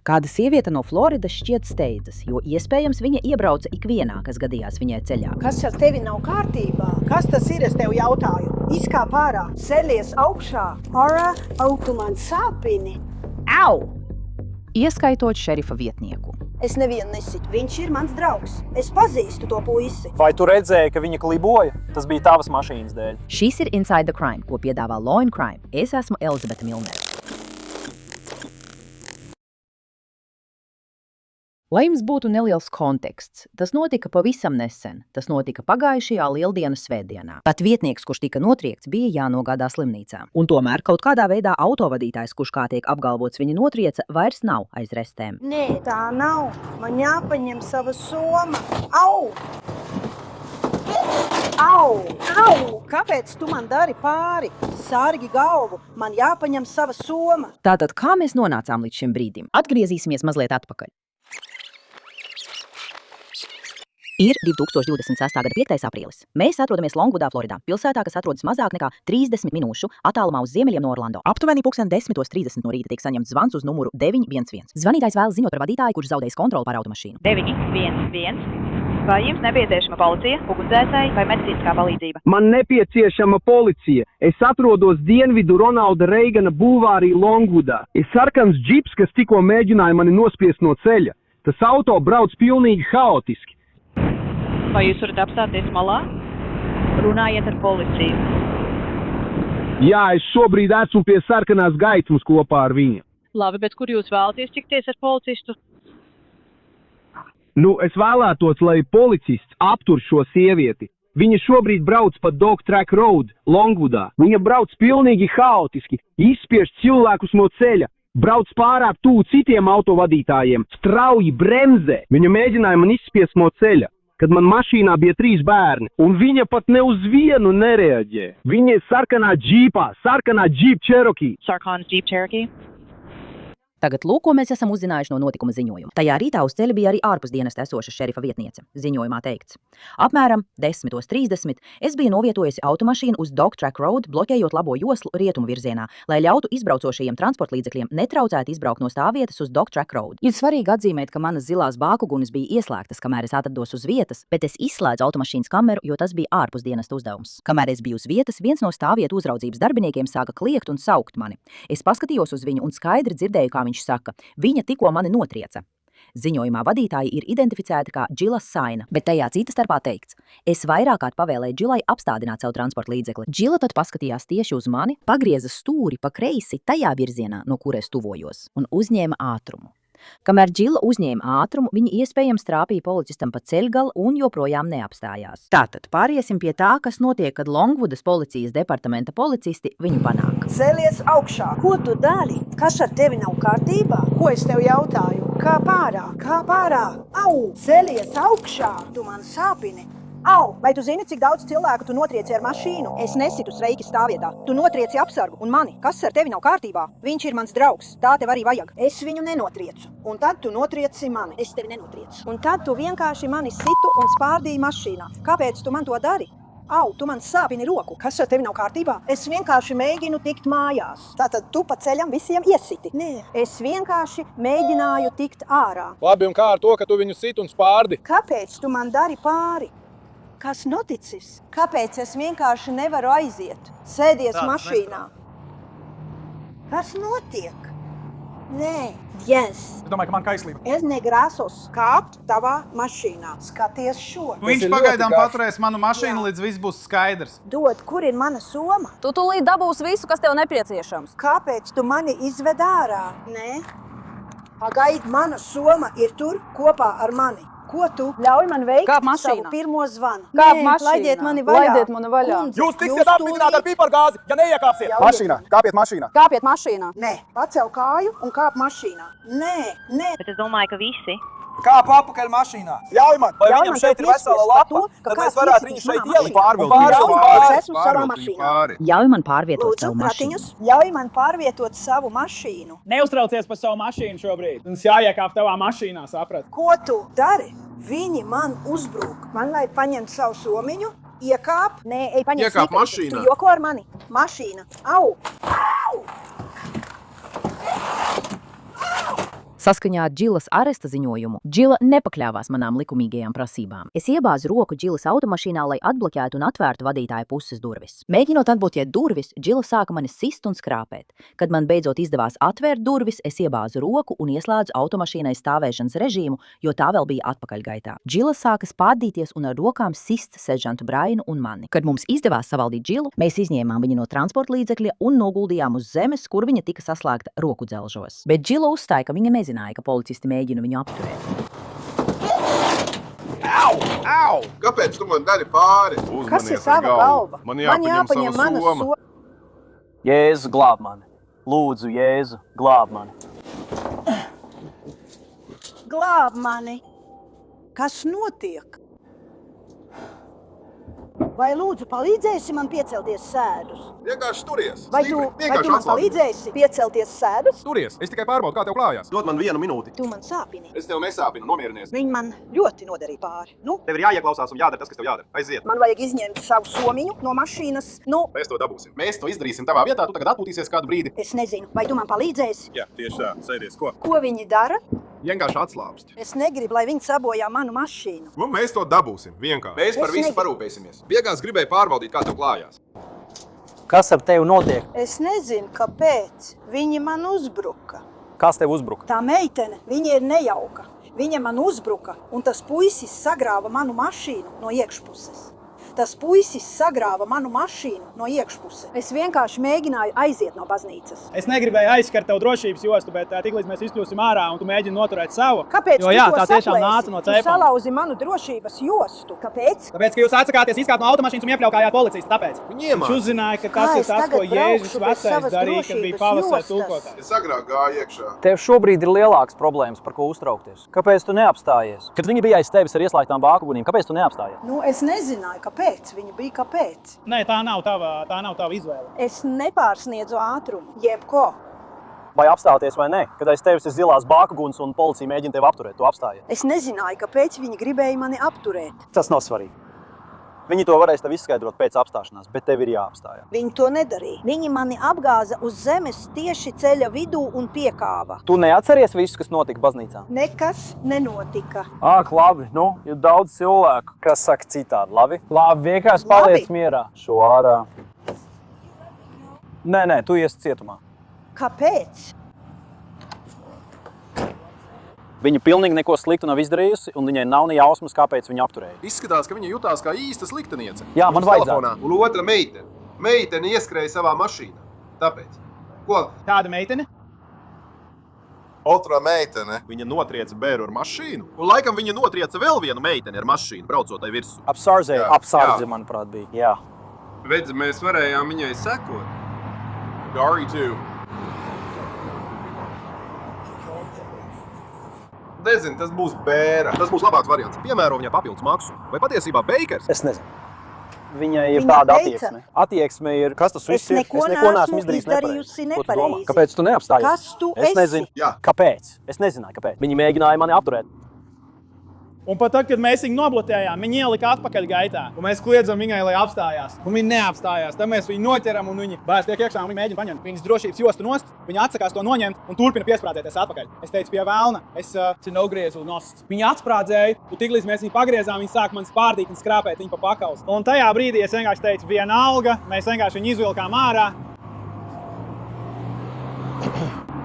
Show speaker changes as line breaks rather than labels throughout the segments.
Kāda sieviete no Floridas šķiet steidzas, jo iespējams viņa iebrauca ikvienā, kas gadījās viņai ceļā.
Kas ar tevi nav kārtībā? Kas tas ir, es tev jautāju? Izkāp ārā, ceļies augšā. Ora, tu man sāpini.
Au! Ieskaitot šerifa vietnieku.
Es nevienu nesitu. Viņš ir mans draugs. Es pazīstu to puisi.
Vai tu redzēji, ka viņa kliboja? Tas bija tavas mašīnas dēļ.
Šis ir Inside the Crime, ko piedāvā Law & Crime. Es esmu Elizabete Milnere. Lai jums būtu neliels konteksts, tas notika pavisam nesen. Tas notika pagājušajā Lieldienas svētdienā. Pat vietnieks, kurš tika notriekts, bija jānogādā slimnīcā. Un tomēr kaut kādā veidā autovadītājs, kurš kā tiek apgalvots viņa notrieca, vairs nav aiz restēm.
Nē, tā nav. Man jāpaņem sava soma. Au! Au! Au! Kāpēc tu man dari pāri? Sārgi galvu. Man jāpaņem sava soma.
Tātad, kā mēs nonācām līdz šim brīdim? Atgriezīsimies mazliet atpakaļ. Ir 2026. gada 5. aprīlis. Mēs atrodamies Longwoodā, Floridā, pilsētā, kas atrodas mazāk nekā 30 minūšu attālumā uz ziemeļiem no Orlando. Aptuveni 10:30 no rīta tiek saņemts zvans uz numuru 911. Zvanītājs vēlas ziņot par vadītāju, kurš zaudējis kontroli pār automašīnu.
911. Vai jums nepieciešama policija, ugunsdzēsēji vai medicīniskā palīdzība?
Man nepieciešama policija. Es atrodos dienvidu Ronalda Reigana bulvārī Longwoodā. Ir sarkans džips, kas tikko mēģināja mani nospiest no ceļa. Tas auto brauc pilnīgi haotiski.
Vai jūs varat apstāties malā? Runājiet ar policiju.
Jā, es šobrīd esmu pie sarkanās gaismas kopā ar viņu.
Labi, bet kur jūs vēlaties tikties ar policistu?
Es vēlētos, lai policists aptur šo sievieti. Viņa šobrīd brauc pa Dog Track Road, Longwoodā. Viņa brauc pilnīgi haotiski, izspiež cilvēkus no ceļa. Brauc pārāk tuvu citiem autovadītājiem, strauji bremzē. Viņa mēģināja man izspiest no ceļa, kad man mašīnā bija 3 bērni, un viņa pat ne uz vienu nereaģē. Viņa ir sarkanā Jeep Cherokee.
Sarkans Jeep Cherokee.
Tagad lūk, ko mēs esam uzzinājuši no notikuma ziņojuma. Tajā rītā uz ceļa bija arī ārpusdienas esoša šerifa vietniece. Ziņojumā teikts. Apmēram 10:30 es biju novietojusi automašīnu uz Dog Track Road, bloķējot labo joslu rietumu virzienā, lai ļautu izbraucošajiem transportlīdzekļiem netraucētu izbraukt no stāvvietas uz Dog Track Road. Ir svarīgi atzīmēt, ka manas zilās bākugunas bija ieslēgtas, kamēr es atrados uz vietas, bet es izslēdzu automašīnas kameru, jo tas bija ārpusdienas uzdevums. Kamēr es biju uz vietas, viens no stāvvietu uzraudzības darbiniekiem sāka kliegt un saukt mani. Es paskatījos uz viņu un skaidri dzirdēju, kā viņš saka, viņa tikko mani notrieca. Ziņojumā vadītāji ir identificēti kā Džila Saina, bet tajā cita starpā teikts. Es vairāk kārt pavēlēju Džilai apstādināt savu transporta līdzekli. Džila tad paskatījās tieši uz mani, pagrieza stūri pa kreisi tajā virzienā, no kur es tuvojos, un uzņēma ātrumu. Kamēr Džila uzņēma ātrumu, viņa iespējams trāpīja policistam pa ceļgalu un joprojām neapstājās. Tātad pāriesim pie tā, kas notiek, kad Longwoodas policijas departamenta policisti viņu panāk.
Celies augšā. Ko tu dari? Kas ar tevi nav kārtībā? Ko es tev jautāju? Kāp ārā. Au! Celies augšā. Tu man sāpini. Au! Vai tu zini, cik daudz cilvēku tu notrieci ar mašīnu? Es nesitu streiki stāvvietā. Tu notrieci apsargu un mani. Kas ar tevi nav kārtībā? Viņš ir mans draugs. Tā tev arī vajag. Es viņu nenotriecu. Un tad tu notrieci mani. Es tevi nenotriecu. Un tad tu vienkārši mani situ un spārdīji mašīnā. Kāpēc tu man to dari? Au, tu man sāpini roku. Kas ar tevi nav kārtībā? Es vienkārši mēģinu tikt mājās. Tātad tu pa ceļam visiem iesiti? Nē. Es vienkārši mēģināju tikt ārā.
Labi, un kā ar to, ka tu viņu sit un spārdi?
Kāpēc tu man dari pāri? Kas noticis? Kāpēc es vienkārši nevaru aiziet? Sēdies mašīnā. Kas notiek? Nē. Yes.
Es domāju, ka man kaislība.
Es negrāsos kāpt tavā mašīnā. Skaties šo.
Viņš pagaidām paturēs manu mašīnu, līdz viss būs skaidrs.
Dod, kur ir mana soma?
Tu tūlīt dabūsi visu, kas tev nepieciešams.
Kāpēc tu mani izved ārā? Nē. Pagaid, mana soma ir tur kopā ar mani. Ko tu ļauj man veikt
Kāp mašīnā.
savu pirmo zvanu?
Kāp mašīnā.
Laidiet mani vaļā.
Laidiet mani vaļā.
Kundze,
Jūs tiksiet apmidināti ar pipargāzi, ja neiekāpsiet. Mašīnā, kāpiet mašīnā.
Kāpiet mašīnā.
Nē, pacel kāju un kāp mašīnā. Nē.
Bet es domāju, ka visi.
Kāp apakaļ mašīnā. Ļauj man, vai
Ļauj
viņam
man
šeit
tev
ir vesela
piespiest
lapa,
par to, ka
tad
kāds
mēs varētu viņu
iesitīs
šeit
manā
ielikt.
mašīnā. Es esmu savā mašīnā.
Ļauj man pārvietot
Lūdzu,
savu mašīnu.
kratiņus, ļauj man pārvietot savu mašīnu.
Neuztraucies par savu mašīnu šobrīd. Mums jāiekāp tavā mašīnā, saprat?
Ko tu dari? Viņi man uzbruk. Man lai paņemt savu somiņu, iekāp. Nē, ej paņem
Iekāp
slīpekli.
mašīnā.
Tu joko ar mani. Mašīna. Au!
Saskaņā ar Džilas aresta ziņojumu, Džila nepakļāvās manām likumīgajām prasībām. Es iebāzu roku Džilas automašīnā, lai atbloķētu un atvērtu vadītāja puses durvis. Mēģinot atbloķēt durvis, Džila sāka mani sist un skrāpēt. Kad man beidzot izdevās atvērt durvis, es iebāzu roku un ieslēdzu automašīnai stāvēšanas režīmu, jo tā vēl bija atpakaļgaitā. Džila sāka spārdīties un ar rokām sist seržantu Brainu un mani. Kad mums izdevās savaldīt Džilu, mēs izņēmām viņu no transporta līdzekļa un noguldījām uz zemes, kur viņa tika saslēgta roku dzelžos. Bet Džila uzstāja, ka viņa nezināja, ka policisti mēģina viņu apturēt.
Au! Kāpēc tu man dari pāri?
Kas ir tava galva?
Man jāpaņem
mana
soma.
Jēzu, glāb mani. Lūdzu, Jēzu, glāb mani.
Glāb mani! Kas notiek? Vai lūdzu palīdzēsi man piecelties sēdus?
Vienkārši turies.
Vai tu man palīdzēsi piecelties sēdus?
Turies. Es tikai pārbaudu, kā tev klājās.
Dod man 1 minūti.
Tu man sāpini.
Es tev nesāpinu, nomierinies.
Viņi man ļoti nodarīja pāri. Nu,
Tev ir jāieklausās un jādara tas, kas tev jādara. Aiziet.
man vajag izņemt savu somiņu no mašīnas. Nu,
Mēs to dabūsim. Mēs to izdarīsim tavā vietā, tu tagad atpūtīsies kādu brīdi.
es nezinu, vai tu man palīdzēsi?
Jā, tieši tā. Sēdies, ko?
Ko viņi dara?
Vienkārši atslābst.
Es negribu, lai viņi sabojā manu mašīnu.
Nu, mēs to dabūsim. Vienkārši. Mēs par
Es
visu
negribu.
parūpēsimies. Beigās gribēju pārbaudīt, kā tev klājās.
Kas ar tevi notiek?
Es nezinu, kāpēc. Viņi man uzbruka.
Kas tev uzbruka?
Tā meitene, viņa ir nejauka. Viņa man uzbruka, un tas puisis sagrāva manu mašīnu no iekšpuses. Tas puisis sagrāva manu mašīnu no iekšpuses. Es vienkārši mēģināju aiziet no baznīcas.
Es negribēju aizskart tev drošības jostu, bet tiklīdz mēs izkļūsim ārā un tu mēģini noturēt savu.
Kāpēc
Jo jā, tā tiešām nāca no
Tu
cepuma.
salauzi manu drošības jostu. Kāpēc?
Tāpēc, ka jūs atsakāties izkāpt no automašīnas un iepļaukājāt policijas, tāpēc. Viņš uzzināja, ka tas
Kā
ir
es
tas,
tagad
ko Jēzus
braukšu bez
vecais
savas
darīja, kad bija
drošības
pavasarī
jostas?
tulkotājs.
Es agrāk gāju iekšā.
Tev šobrīd ir lielāks problēmas, par ko uztraukties. Kāpēc tu neapstājies? Kad viņi bija aiz tevis ar ieslēgtām bāku gunīm, kāpēc tu neapstājies?
Nu, es nezināju, kāpēc. Viņa bija kāpēc.
Nē, tā nav tava izvēle.
Es nepārsniedzu ātrumu. Jebko.
Vai apstāties vai nē? Kad aiz tevis ir zilās bāku guns un policija mēģina tevi apturēt, tu apstājies.
Es nezināju, kāpēc viņi gribēja mani apturēt.
Tas nav svarīgi. Viņi to varēs tev izskaidrot pēc apstāšanās, bet tev ir jāapstājās.
Viņi to nedarīja. Viņi mani apgāza uz zemes tieši ceļa vidū un piekāva.
Tu neatceries visu, kas notika baznīcā?
Nekas nenotika.
Ak, labi, nu, ir daudz cilvēku, kas saka citādi, labi? Labi, vienkārši paliec mierā. Šo ārā. Nē, tu iesi cietumā.
Kāpēc?
Viņa pilnīgi neko sliktu nav izdarījusi, un viņai nav ne jausmas, kāpēc viņu apturēja.
Izskatās, ka viņa jutās kā īsta slikteniece.
Jā, man
Uz
vajadzētu.
telefonā. Un otra meitene. Meitene ieskrēja savā mašīnā. Tāpēc. Ko?
Kāda meitene?
Otra meitene. Viņa notrieca bēru ar mašīnu. Un laikam viņa notrieca vēl vienu meiteni ar mašīnu, braucot tai virsū.
Apsārdze,
Jā.
manuprāt, bija. Jā.
Redzi, mēs varējām viņai sekot. Gary too. Nezinu, tas būs bēra. Tas būs labāks variants. Piemēro viņai papildus maksu. Vai patiesībā Bakers?
Es nezinu. Viņai ir
Viņa
tāda
teica-
attieksme. Attieksme ir, kas tas
Es
viss ir?
neko
neesmu
neesmu
izdarījis
izdarījusi
nepareizi. Ko tu domā?
nepareizi.
Kāpēc tu neapstājies?
Kas tu
Es
esi?
nezinu.
Jā.
Kāpēc? Es nezināju, kāpēc. Viņi mēģināja mani apturēt.
Un pat tad, kad mēs viņu nobloķējām, viņi ielika atpakaļ gaitā. Un mēs kliedzam viņai, lai apstājās. Un viņi neapstājās. Tad mēs viņu noķeram un viņi bērns tiek iekšā un viņi mēģina paņemt viņas drošības jostu nost. Viņi atsakās to noņemt un turpina piesprādzēties atpakaļ. Es teicu, pie velna, es nogriezu nost. Viņi atsprādzēja, un tiklīdz mēs viņu pagriezām, viņi sāk man spārdīt un skrāpēt viņu pa pakaus. Un tajā brīdī es vienkārši teicu, vienalga, mēs vienkārši viņu izvilkām ārā.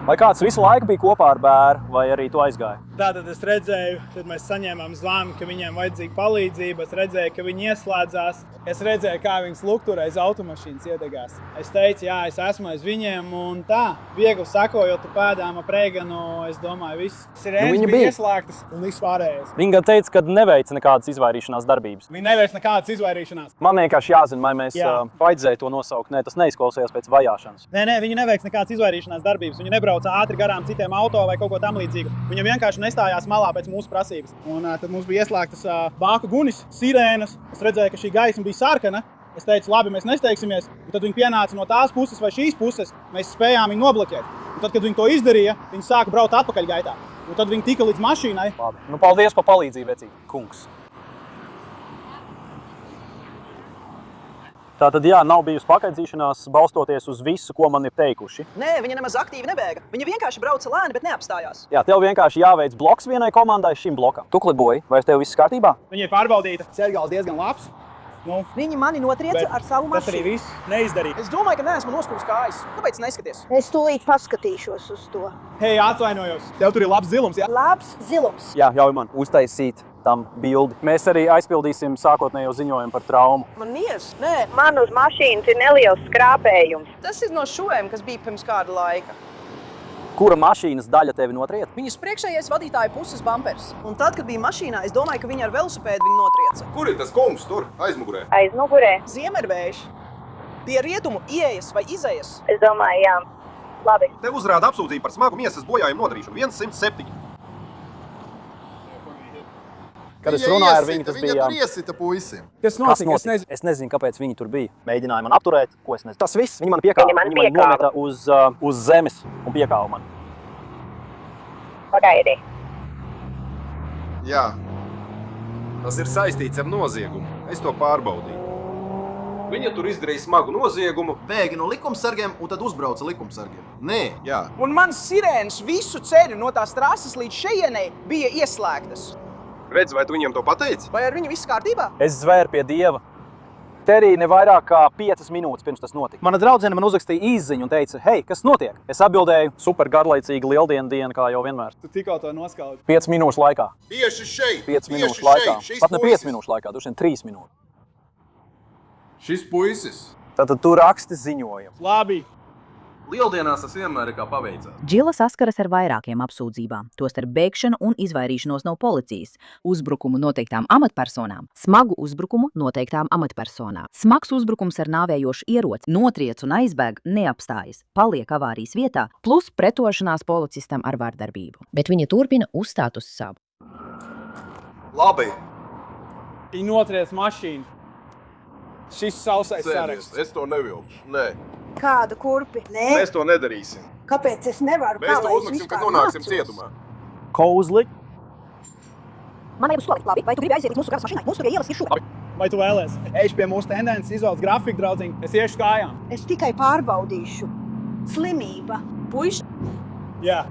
Vai kāds visu laiku bija kopā ar bērnu, vai arī tu aizgāji?
Tātad es redzēju, kad mēs saņēmām zvanu, ka viņiem vajadzīga palīdzība. Es redzēju, ka viņi ieslēdzās. Es redzēju, kā viņas lukturē aiz automašīnas iedegās. Es teicu, jā, es esmu aiz viņiem. Un tā, viegli sakojot pēdām ap Reiganu, es domāju, viss sirēnas
viņa
bija
bija.
ieslēgtas un viss pārējais.
Viņa gan teica, ka neveica nekādas izvairīšanās darbības.
Viņi neveic nekādas izvairīšanās.
Man vienkārši jāzina, vai mēs
Jā.
vajadzēja to nosaukt. Nē, tas neizklausījās pēc vajāšanas.
Nē, viņi neveic nekādas izvairīšanās darbības. Viņi nebrauca ātri garām citiem auto vai kaut ko tam līdzīgu. Viņi vienkārši nestājās malā pēc mūsu prasības. Un tad mums bija ieslēgtas bāku gunis, sirēnas. Es redzēju, ka šī gaisma bija sarkana. Es teicu, labi, mēs nesteigsimies. Un tad viņi pienāca no tās puses vai šīs puses. Mēs spējām viņu nobloķēt. Un tad, kad viņi to izdarīja, viņi sāka braukt atpakaļ gaitā. Un tad viņi tika līdz mašīnai.
Labi. Nu, paldies par palīdzību, vecīt, kungs. Tātad, jā, nav bijusi pakaidzīšanās, balstoties uz visu, ko man ir teikuši.
Nē, viņa nemaz aktīvi nebēga. Viņa vienkārši brauca lēni, bet neapstājās.
Jā, tev vienkārši jāveic bloks vienai komandai šim blokam. Tu kliboji, vai tev viss kārtībā?
Viņa ir pārbaudīta. Ceļgals diezgan labs. Nu,
Viņi mani notrieca ar savu
tas arī
mašīnu.
viss neizdarīja.
Es domāju, ka neesmu noskūpis kājas. Kāpēc neskaties? Es tūlīt paskatīšos uz to.
Hei, atvainojos. Tev tur ir labs zilums, jā?
Labs zilums.
Jā, ļauj man uztaisīt tam bildi. Mēs arī aizpildīsim sākotnējo ziņojumu par traumu.
Man miers? Nē.
Man uz mašīnas ir neliels skrāpējums.
Tas ir no šuvēm, kas bija pirms kāda laika.
Kura mašīnas daļa tevi notriet?
Viņas priekšējais vadītāja puses bumpers. Un tad, kad bija mašīnā, es domāju, ka viņa ar velosipēdu viņu notrieca.
Kur ir tas kungs tur, aizmugurē?
Aizmugurē.
Ziemeļvējš. Pie rietumu ieejas vai izējas.
Es domāju, jā. Labi.
Tev uzrāda apsūdzību par smagu miesas bojājumu nodarīšanu. 107.
Kad es runāju ar viņu, tas bija...
Viņa tur iesita puisim.
Kas
Kas
notika?
notika? Es nezinu, kāpēc viņi tur bija. Mēģināja man apturēt, ko es nezinu. Tas viss, viņi man piekāva.
Viņi man
Viņi
piekāva.
nometa uz zemes un piekāva man.
Pagaidi.
Jā. Tas ir saistīts ar noziegumu. Es to pārbaudīju. Viņa tur izdarīja smagu noziegumu, bēga no likumsargiem un tad uzbrauca likumsargiem. Nē, jā.
Un mans sirēns visu ceļu no tās trases līdz šejienei bija ieslēgtas.
Redz, vai tu viņiem to pateici?
Vai ar viņu viss kārtībā?
Es zvēru pie Dieva. Terī ne vairāk kā 5 minūtes pirms tas notika. Mana draudzene man uzrakstīja īsziņu un teica, hei, kas notiek? Es atbildēju, super garlaicīga lieldienu diena, kā jau vienmēr.
Tu tikko to noskaudi.
5 minūšu laikā.
Tieši šeit!
5 minūšu laikā. Pat ne 5 minūšu laikā, droši vien 3 minūtes.
Šis puisis.
Tātad tu raksti ziņojumu.
Labi.
Lieldienās tas vienmēr ir kā paveicās.
Džila saskaras ar vairākiem apsūdzībām, tostarp bēgšanu un izvairīšanos no policijas, uzbrukumu noteiktām amatpersonām, smagu uzbrukumu noteiktām amatpersonām. Smags uzbrukums ar nāvējošu ieroci, notriec un aizbēg, neapstājas, paliek avārijas vietā, plus pretošanās policistam ar vardarbību. Bet viņa turpina uzstāt uz savu.
Labi.
Viņa notriec mašīnu. Šis sausais saraksts.
Es to nevilkšu. Nē.
Kāda kurpi? Nē.
Mēs to nedarīsim.
Kāpēc es nevaru?
Mēs to uzliksim, kad nonāksim cietumā.
Kozli.
Man vajag uz solīt, labi. Vai tu gribi aiziet līdz mūsu garas mašīnai? Mūsu pie ielas ir šuva.
Vai tu vēlies? Ejš pie mūsu tendences, izvēlas grafiku, draudziņ. Es iešu kājām.
Es tikai pārbaudīšu. Slimība. Puiši.
Jā.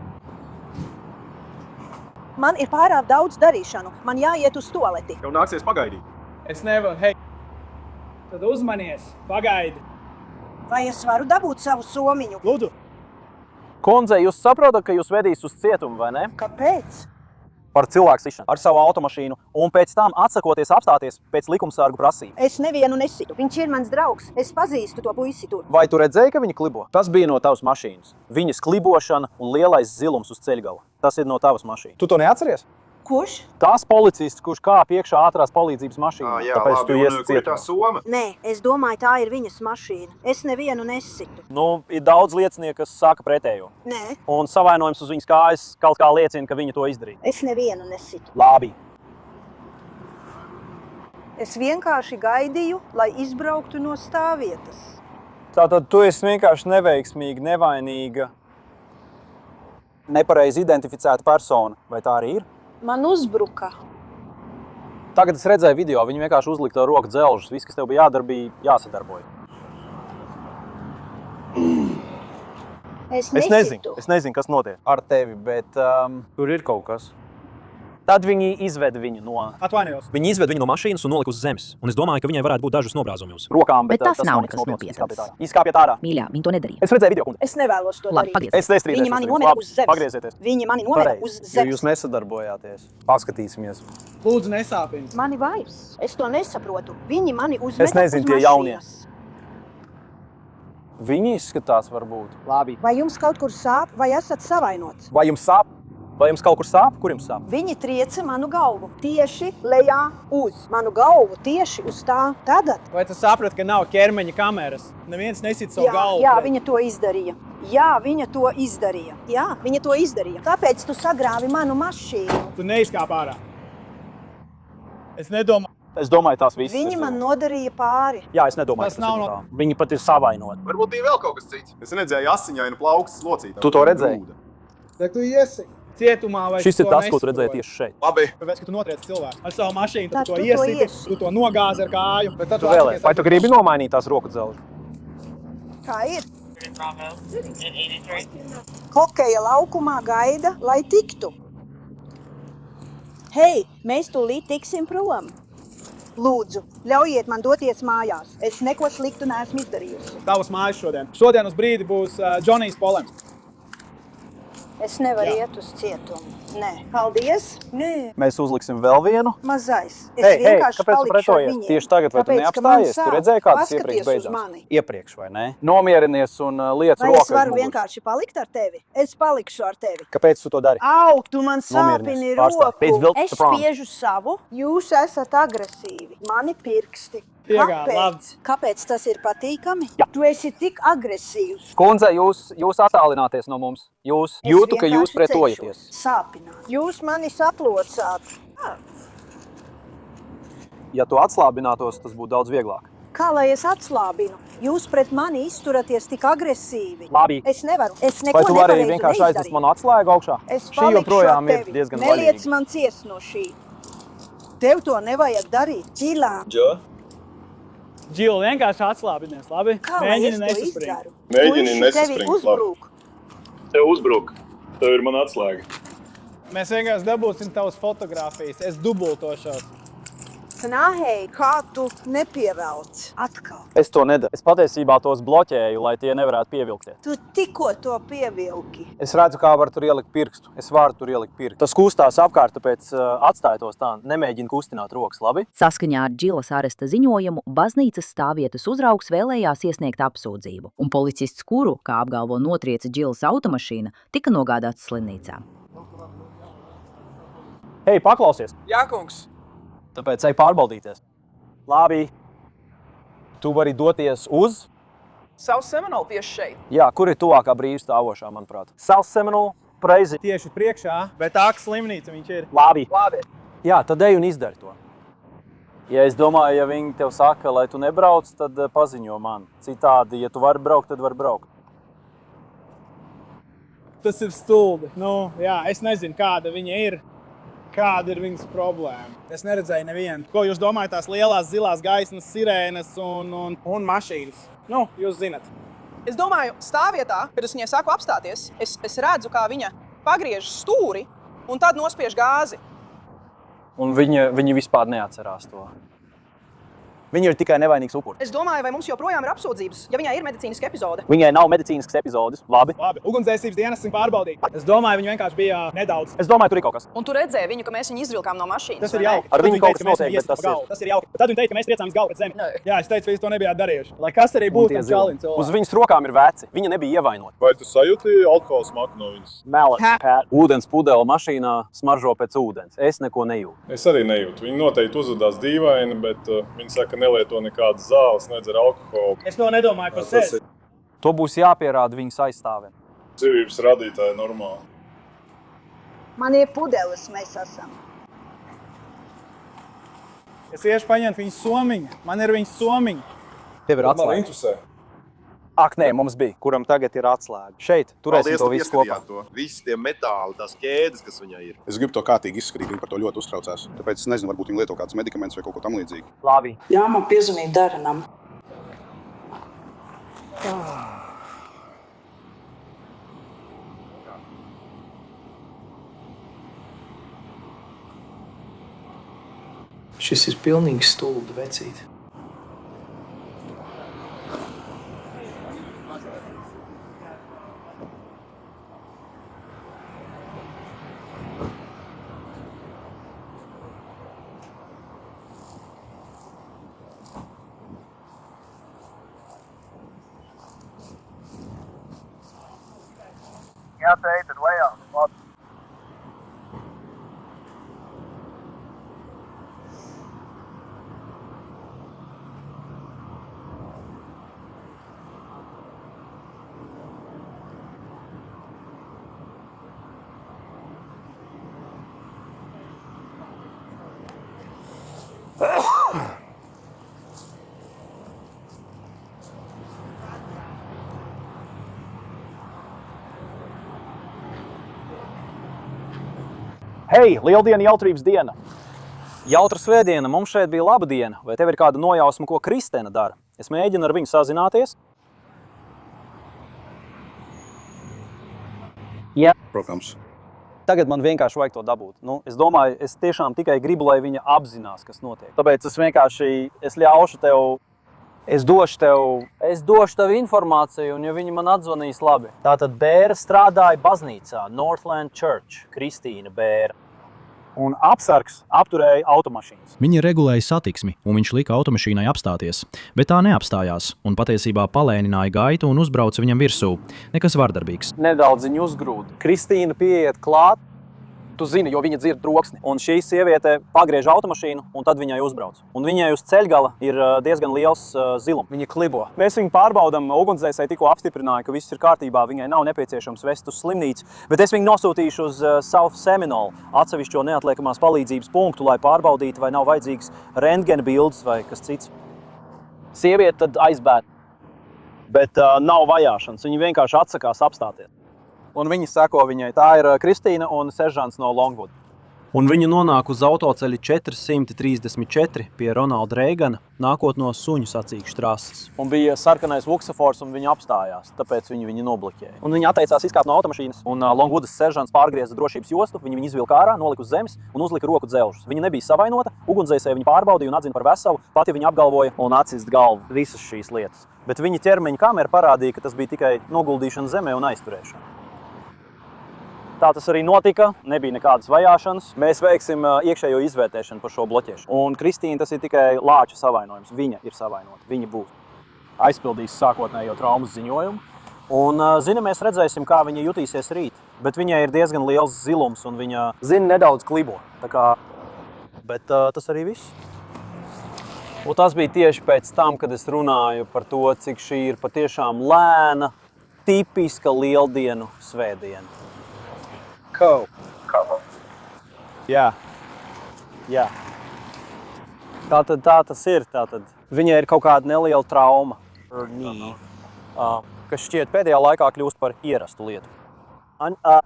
Man ir pārāk daudz darīšanu. Man jāiet uz toaleti.
Tev nāksies pagaidīt.
Es nevaru, hei. Tad uzmanies, pagaidi.
Vai es varu dabūt savu somiņu?
Lūdzu.
Kundze, jūs saprotat, ka jūs vedīs uz cietumu, vai ne?
Kāpēc?
Par cilvēku sišanu ar savu automašīnu un pēc tam atsakoties apstāties pēc likumsargu prasību.
Es nevienu nesitu. Viņš ir mans draugs. Es pazīstu to puisi tur.
Vai tu redzēji, ka viņi klibo? Tas bija no tavas mašīnas. Viņas klibošana un lielais zilums uz ceļgala. Tas ir no tavas mašīnas. Tu to neatceries?
Kurš?
Tās policists, kurš kāp iekšā ātrās palīdzības mašīnā. Tāpēc tu iesi
kur ir tā
cietumā.
soma?
Nē, es domāju, tā ir viņas mašīna. Es nevienu nesitu.
Nu, ir daudz liecinieku, kas saka pretējo.
Nē,
Un savainojums uz viņas kājas kaut kā liecina, ka viņa to izdarīja.
es nevienu nesitu.
Labi.
Es vienkārši gaidīju, lai izbrauktu no stāvvietas.
Tātad tu esi vienkārši neveiksmīga, nevainīga, nepareizi identificēta persona. Vai tā arī ir?
Man uzbruka.
Tagad es redzēju video, viņi vienkārši uzlika roku dzelžus. Viss, kas tev bija jādara, bija jāsadarbojas.
Es nesitu.
Es nezinu, kas notiek ar tevi, bet tur ir kaut kas. Tad viņi izved viņu no...
Atvainojos.
Viņi izved viņu no mašīnas un nolika uz zemes. Un es domāju, ka viņai varētu būt dažus nobrāzojums.
Rokām,
Bet tas nav
nekas
nekas
nopietns.
nopietns.
Izkāpiet ārā.
Mīļā, viņi to nedarīja.
Es redzēju video, kundze.
Es nevēlos to
Labi,
darīt.
pagriezies.
Es nestrīdēšos.
Viņi mani
ar jums.
nometa
Labi,
uz zemes.
Pagriezieties.
Viņi mani nometa uz
Jo
zemes.
jūs nesadarbojāties. Paskatīsimies.
Lūdzu, nesāpini.
Mani vairs. Es to nesaprotu. Viņi mani
Es
uzmeta
nezinu,
uz
tie jaunie.
mašīnas.
Viņi izskatās varbūt. Labi.
Vai jums kaut kur sāp, vai esat savainots?
Vai jums sāp? Vai jums kaut kur sāp? Kur jums sāp?
Viņi trieca manu galvu tieši lejā uz manu galvu, tieši uz tā tagad.
Vai tu saprati, ka nav ķermeņa kameras? Neviens nesit savu galvu.
Jā, viņa to izdarīja. Jā, viņa to izdarīja. Jā, viņa to izdarīja. Kāpēc tu sagrāvi manu mašīnu?
Tu neizkāp ārā. Es nedomāju.
Es domāju, tās visas.
Viņi man nodarīja pāri.
Jā, es nedomāju,
Tas nav
ir tā. Viņi pat ir savainoti.
Varbūt bija vēl kaut kas cits. Es redzēju asiņainu plaukstas locītāju.
Tu to redzēji?
Tad tu iesi. cietumā vai
Šis
tu
ir
to
tas, ko tu redzēji
nesaproti?
tieši šeit.
Labi.
Tāpēc, ka tu notriec cilvēku ar savu mašīnu,
Tad
tu to
tu to
iesiti,
iesiti.
tu to nogāzi ar kāju. Bet tad
Tu vēlēji. Vai tu gribi nomainīt tās roku dzelžu?
Kā ir? Hokeja laukumā gaida, lai tiktu. Hei, mēs tūlīt tiksim prom. Lūdzu, ļaujiet man doties mājās. Es neko sliktu neesmu izdarījusi.
Tavas mājas šodien. Šodien uz brīdi būs Džonijs Polems.
Es nevaru iet uz cietumu. Nē. Paldies? Nē.
Mēs uzliksim vēl vienu.
Mazais. Es
Hei,
vienkārši
kāpēc tu
palikšu ar
pretojies?
viņiem.
Tieši tagad, vai tu
Tāpēc, ka man
neapstājies? Tu
sāp.
redzēji, kā tas
Paskaties
iepriekš
uz
beidzās?
mani.
Iepriekš, vai ne? Nomierinies un liec
Vai
roku
es
aiz
varu
muguras.
vienkārši palikt ar tevi? Es palikšu ar tevi.
Kāpēc tu to dari?
Au, tu man sāpini
Nomierinies, pārstāv. Pēc
roku.
vilkt
Es
to prom.
spiežu savu. Jūs esat agresīvi. Mani pirksti.
Piegād, labi.
Kāpēc tas ir patīkami? Jā. Tu esi tik agresīvs.
Kundze, jūs attālināties no mums. Jūs
Es
jūtu, ka jūs
vienkārši
pretojaties.
cenšos Sāpināt. Jūs mani saplocāt.
Ja tu atslābinātos, tas būtu daudz vieglāk.
Kā lai es atslābinu? Jūs pret mani izturaties tik agresīvi.
Labi.
Es nevaru. Es neko
Vai tu vari
nepareizu
vienkārši aizvest
neizdarīju.
manu atslēgu augšā?
Es
Šī
palikšu
joprojām
ar
ir
tevi.
diezgan
Neliec
vaļīga.
man ciest no šī. Tev to nevajag darīt. Ķilā.
Džil, vienkārši atslābinies, labi?
Kā lai es
Mēģini
to
nesaspringt.
izdaru?
Mēģini
Puiši tevi
nesaspringt,
uzbrūk.
Tev uzbruk. Tev ir man atslēga.
Mēs vienkārši dabūsim tavas fotogrāfijas. Es dubultošos.
Nahei, kā tu nepievelc atkal?
Es to nedaru. Es patiesībā tos bloķēju, lai tie nevarētu pievilkties.
Tu tikko to pievilki.
Es redzu, kā var tur ielikt pirkstu. Es varu tur ielikt pirkstu. Tas kustās apkārt, tāpēc atstāj tos tā. Nemēģini kustināt rokas, labi?
Saskaņā ar Džilas aresta ziņojumu baznīcas stāvvietas uzraugs vēlējās iesniegt apsūdzību, un policists, kuru, kā apgalvo, notrieca Džilas automašīna, tika nogādāts slimnīcā.
Hei, paklausies!
Jā, kungs.
Tāpēc ej pārbaudīties. Labi. Tu vari doties uz?
South Seminole tieši šeit.
Jā, kur ir tuvākā brīvi stāvošā, manuprāt? South Seminole, preizi.
Tieši priekšā, bet tā slimnīca viņš ir.
Labi.
Labi.
Jā, tad ej un izdari to. Ja es domāju, ja viņi tev saka, lai tu nebrauc, tad paziņo man. Citādi, ja tu vari braukt, tad vari braukt.
Tas ir stulbi. Nu, jā, es nezinu, kāda viņa ir. Kāda ir viņas problēma? Es neredzēju nevienu. Ko jūs domājat, tās lielās zilās gaismas, sirēnas un mašīnas? Nu, jūs zinat.
Es domāju, stāvvietā, kad es viņai saku apstāties, es redzu, kā viņa pagriež stūri un tad nospiež gāzi.
Un viņi vispār neatcerās to. Viņa ir tikai nevainīgs upuris.
Es domāju, vai mums joprojām ir apsūdzības, ja viņai ir medicīniska epizode.
Viņai nav medicīniskas epizodes. Labi.
Labi, ugunsdzēsības dienestim pārbaudīt. Es domāju, viņa vienkārši bija nedaudz.
Es domāju, tur ir kaut kas.
Un tu redzēji viņu, ka mēs viņu izvilkām no mašīnas.
Tas ir
vai ne?
jauki.
Ar
Tad
viņu
viņa
kaut
teica,
kas
ka mēs
notiek,
viņu
bet tas
iesim pa galvu.
ir.
Tas ir jauki. Tad viņa teica, ka mēs triecāmies galvu pret zemi. Jā, es teicu, ka jūs to nebijāt darījuši. Lai kas arī būtu, tam čalim
Uz
cilvēki.
viņas rokām ir veci. Viņa nebija ievainota.
Vai tu sajūti alkohola smaku no viņas?
Melis, Pēt. Ūdens pudele mašīnā smaržo pēc ūdens. Es neko nejūtu.
Es arī nejūtu. Viņa noteikti uzvedās dīvaini, bet viņa saka, nelieto nekādas zāles, nedzer alkoholu.
Es to nedomāju par sevi.
To būs jāpierāda viņas aizstāvim.
Dzīvības radītāji normāli.
Man ir pudeles, mēs esam.
Es iešu paņemt viņas somiņu. Man ir viņas somiņa.
Tev ir
Man
atslēga.
interesē.
Ak, nē, mums bija. Kuram tagad ir atslēga? Šeit, turēsim to visu kopā.
To. Visi tie metāli, tās ķēdes, kas viņai ir.
Es gribu to kārtīgi izskatīt, viņi par to ļoti uztraucās. Tāpēc es nezinu, varbūt viņi lieto kādus medikamentus vai kaut ko tam līdzīgu.
Labi.
Jā, man piezvanīja Daranam.
Šis ir pilnīgi stulbi, vecīt.
Jā, teikt, tad lejā. Labi.
Hei, lieldiena, jautrības diena! Jautra svētdiena, mums šeit bija laba diena. Vai tev ir kāda nojausma, ko Kristēna dara? Es mēģinu ar viņu sazināties. Jā.
Protams.
Tagad man vienkārši vajag to dabūt. Es domāju, es tiešām tikai gribu, lai viņa apzinās, kas notiek. Tāpēc es ļaušu tev, es došu tev informāciju, un ja viņi man atzvanīs labi. Tātad Bēra strādāja baznīcā, Northland Church, Kristīna Bēra. Un apsargs apturēja automašīnas.
Viņi regulēja satiksmi, un viņš lika automašīnai apstāties, bet tā neapstājās, un patiesībā palēnināja gaitu un uzbrauca viņam virsū. Nekas vardarbīgs.
Nedaudz viņu uzgrūda. Kristīna pieiet klāt, tu zini, jo viņa dzird troksni. Un šī sieviete pagriež automašīnu, un tad viņai uzbrauc. Un viņai uz ceļgala ir diezgan liels zilums. Viņa klibo. Mēs viņu pārbaudam, ugunsdzēsēji tikko apstiprināja, ka viss ir kārtībā, viņai nav nepieciešams vest uz slimnīcu, bet es viņu nosūtīšu uz South Seminole, atsevišķo neatliekamās palīdzības punktu, lai pārbaudītu, vai nav vajadzīgs rentgena bildes vai kas cits. Sieviete tad aizbēr, bet nav vajāšanas, viņa vienkārši atsakās apstāties. Un viņi seko viņai. Tā ir Kristīna un seržants no Longwood. Un viņa nonāk uz autoceļa 434 pie Ronalda Reigana, nākot no suņu sacīkšu trases. Un bija sarkanais luksafors, un viņa apstājās, tāpēc viņi nobloķēja. Un viņa atteicās izkāpt no automašīnas, un Longwoodas seržants pārgrieza drošības jostu, viņa izvilka ārā, nolika uz zemes un uzlika roku dzelžus. Viņa nebija savainota, ugunsdzēsēji viņu pārbaudīja un atzina par veselu, pati viņa apgalvoja un atcist galvu visas šīs lietas. Bet viņa ķermeņa kamera parādīja, ka tas bija tikai noguldīšana zemē un aizturēšana. Tā tas arī notika, nebija nekādas vajāšanas. Mēs veiksim iekšējo izvērtēšanu par šo bloķēšanu. Un Kristīna tas ir tikai lāča savainojums. Viņa ir savainota, viņa būs. Aizpildīs sākotnējo traumas ziņojumu. Un, mēs redzēsim, kā viņa jutīsies rīt. Bet viņai ir diezgan liels zilums un viņa, nedaudz klibo. Bet tas arī viss. Un tas bija tieši pēc tam, kad es runāju par to, cik šī ir patiešām lēna, tipiska lieldienu svētdiena. Jā. Tā tas ir. Viņai ir kaut kāda neliela trauma, kas šķiet pēdējā laikā kļūst par ierastu lietu.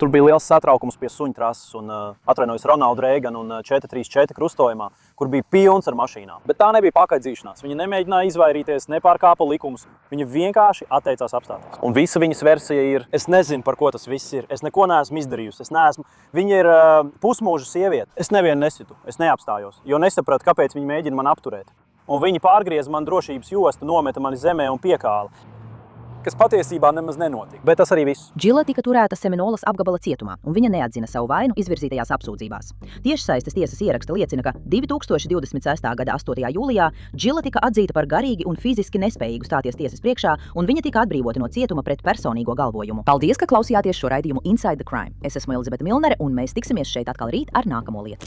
Tur bija liels satraukums pie suņu trases un atvainojas Ronalda Reigana un 434 krustojumā, kur bija pilns ar mašīnām. Bet tā nebija pakaidzīšanās. Viņa nemēģināja izvairīties, nepārkāpa likumus. Viņa vienkārši atteicās apstāties. Un visa viņas versija ir, es nezinu, par ko tas viss ir. Es neko neesmu izdarījusi. Viņa ir pusmūža sieviete. Es nevienu nesitu, es neapstājos, jo nesapratu, kāpēc viņa mēģina man apturēt. Un viņi pārgrieza man drošības jostu, nometa mani zemē un piekāla. Kas patiesībā nemaz nenotika. Bet tas arī viss.
Džila tika turēta Seminolas apgabala cietumā, un viņa neatzina savu vainu izvirzītajās apsūdzībās. Tiešsaistes tiesas ieraksta liecina, ka 2026. gada 8. jūlijā Džila tika atzīta par garīgi un fiziski nespējīgu stāties tiesas priekšā, un viņa tika atbrīvota no cietuma pret personīgo galvojumu. Paldies, ka klausījāties šo raidījumu Inside the Crime. Es esmu Elizabete Milnere, un mēs tiksimies šeit atkal rīt ar nākamo lietu.